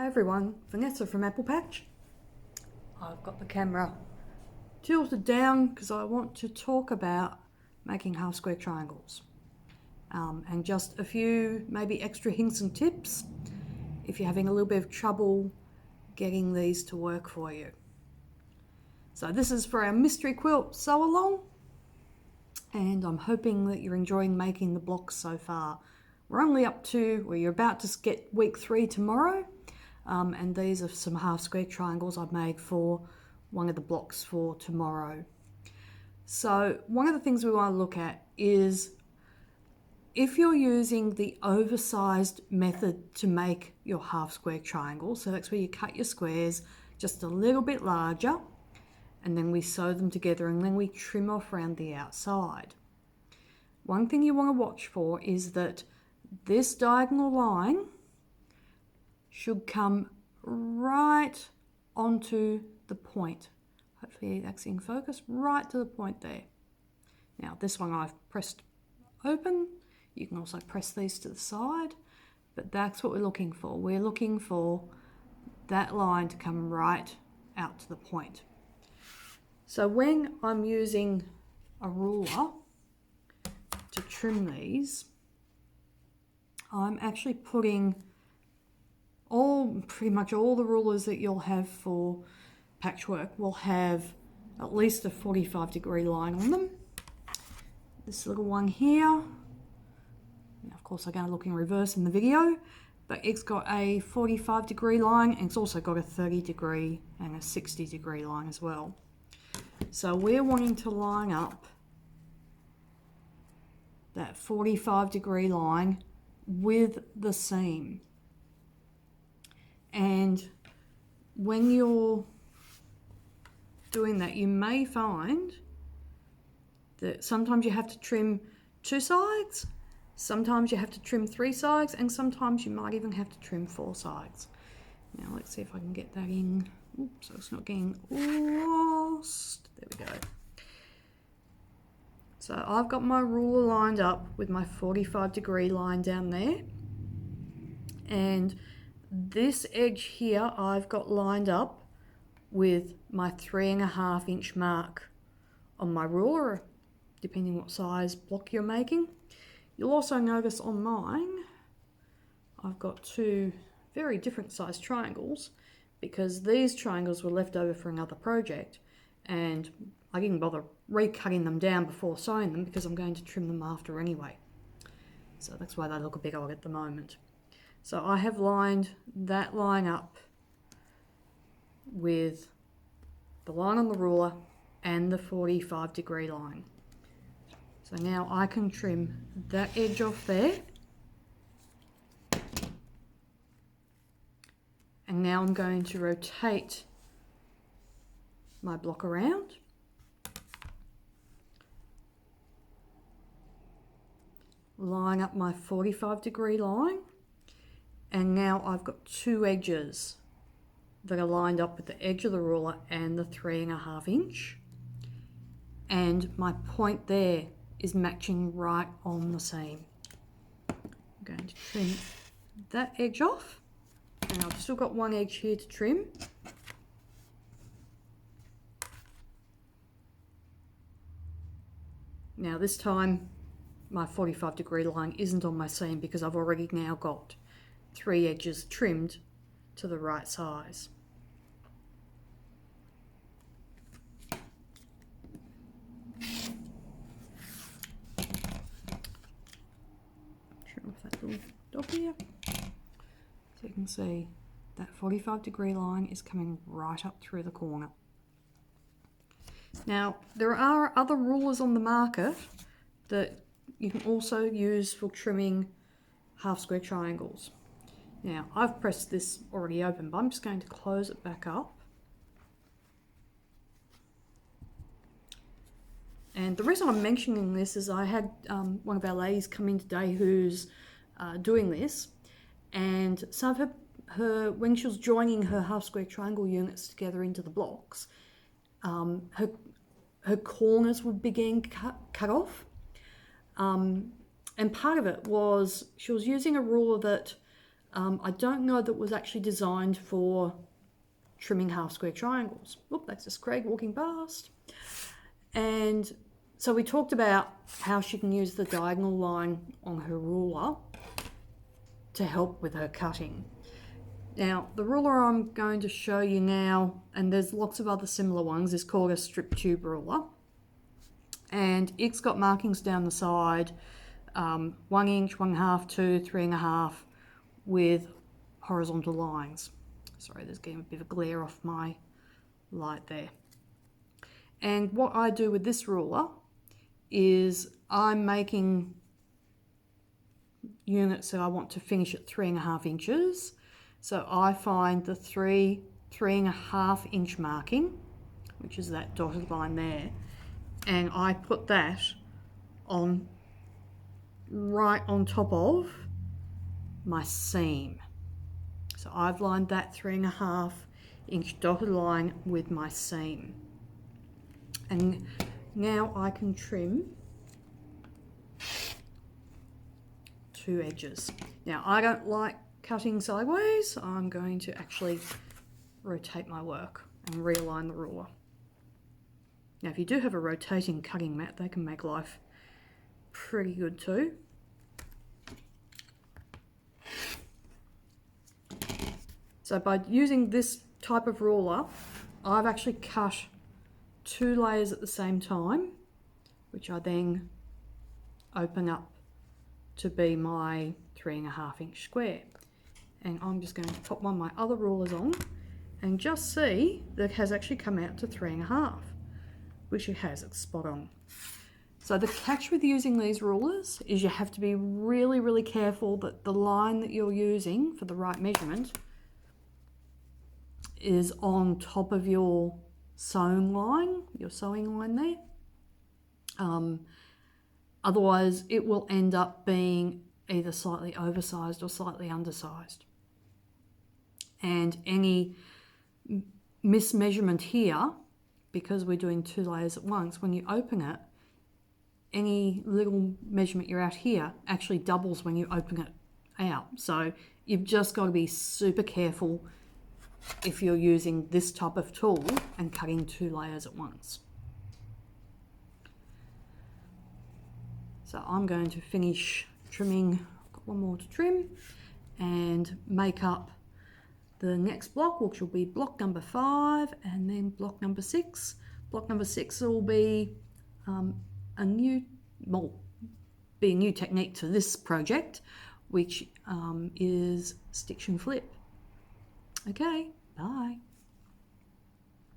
Hi everyone, Vanessa from Apple Patch. I've got the camera tilted down because I want to talk about making half square triangles and just a few maybe extra hints and tips if you're having a little bit of trouble getting these to work for you. So this is for our mystery quilt sew along, and I'm hoping that you're enjoying making the blocks so far. We're only up to, well, you're about to get week 3 tomorrow. And these are some half square triangles I've made for one of the blocks for tomorrow. So one of the things we want to look at is if you're using the oversized method to make your half square triangles, so that's where you cut your squares just a little bit larger and then we sew them together and then we trim off around the outside. One thing you want to watch for is that this diagonal line should come right onto the point. Hopefully that's in focus, right to the point there. Now this one I've pressed open. You can also press these to the side, but that's what we're looking for. We're looking for that line to come right out to the point. So when I'm using a ruler to trim these, I'm actually putting pretty much all the rulers that you'll have for patchwork will have at least a 45-degree line on them. This little one here, now of course I'm going to look in reverse in the video, but it's got a 45-degree line and it's also got a 30-degree and a 60-degree line as well. So we're wanting to line up that 45-degree line with the seam. And when you're doing that, you may find that sometimes you have to trim 2 sides, sometimes you have to trim 3 sides, and sometimes you might even have to trim 4 sides. Now let's see if I can get that in. Oops, so it's not getting lost. There we go. So I've got my ruler lined up with my 45-degree line down there, and this edge here I've got lined up with my 3.5 inch mark on my ruler, depending what size block you're making. You'll also notice on mine I've got 2 very different sized triangles because these triangles were left over for another project and I didn't bother recutting them down before sewing them because I'm going to trim them after anyway. So that's why they look a bit odd at the moment. So I have lined that line up with the line on the ruler and the 45-degree line. So now I can trim that edge off there. And now I'm going to rotate my block around. Line up my 45-degree line. And now I've got 2 edges that are lined up with the edge of the ruler and the 3.5 inch. And my point there is matching right on the seam. I'm going to trim that edge off. And I've still got 1 edge here to trim. Now this time my 45-degree line isn't on my seam because I've already now got 3 edges trimmed to the right size. Trim off that little dot here. So you can see that 45-degree line is coming right up through the corner. Now there are other rulers on the market that you can also use for trimming half square triangles. Now I've pressed this already open, but I'm just going to close it back up. And the reason I'm mentioning this is I had one of our ladies come in today who's doing this, and some of her when she was joining her half square triangle units together into the blocks, her corners were being cut off. And part of it was she was using a ruler that I don't know that it was actually designed for trimming half square triangles. Look, that's just Craig walking past. And so we talked about how she can use the diagonal line on her ruler to help with her cutting. Now, the ruler I'm going to show you now, and there's lots of other similar ones, is called a strip tube ruler. And it's got markings down the side, 1 inch, 1.5, 2, 3.5, with horizontal lines. Sorry, there's getting a bit of glare off my light there. And what I do with this ruler is I'm making units that I want to finish at 3.5 inches. So I find the 3.5 inch marking, which is that dotted line there, and I put that on right on top of my seam. So I've lined that 3.5 inch dotted line with my seam. And now I can trim 2 edges. Now I don't like cutting sideways. I'm going to actually rotate my work and realign the ruler. Now if you do have a rotating cutting mat, they can make life pretty good too. So by using this type of ruler, I've actually cut 2 layers at the same time, which I then open up to be my 3.5 inch square. And I'm just going to pop one of my other rulers on and just see that it has actually come out to 3.5, which it has, it's spot on. So the catch with using these rulers is you have to be really, really careful that the line that you're using for the right measurement is on top of your sewing line there. Otherwise it will end up being either slightly oversized or slightly undersized. And any mismeasurement here, because we're doing 2 layers at once, when you open it, any little measurement you're at here actually doubles when you open it out. So you've just got to be super careful if you're using this type of tool and cutting 2 layers at once. So I'm going to finish trimming, I've got one more to trim, and make up the next block, which will be block number 5 and then block number 6. Block number 6 will be a new technique to this project, which is stitch and flip. Okay, bye.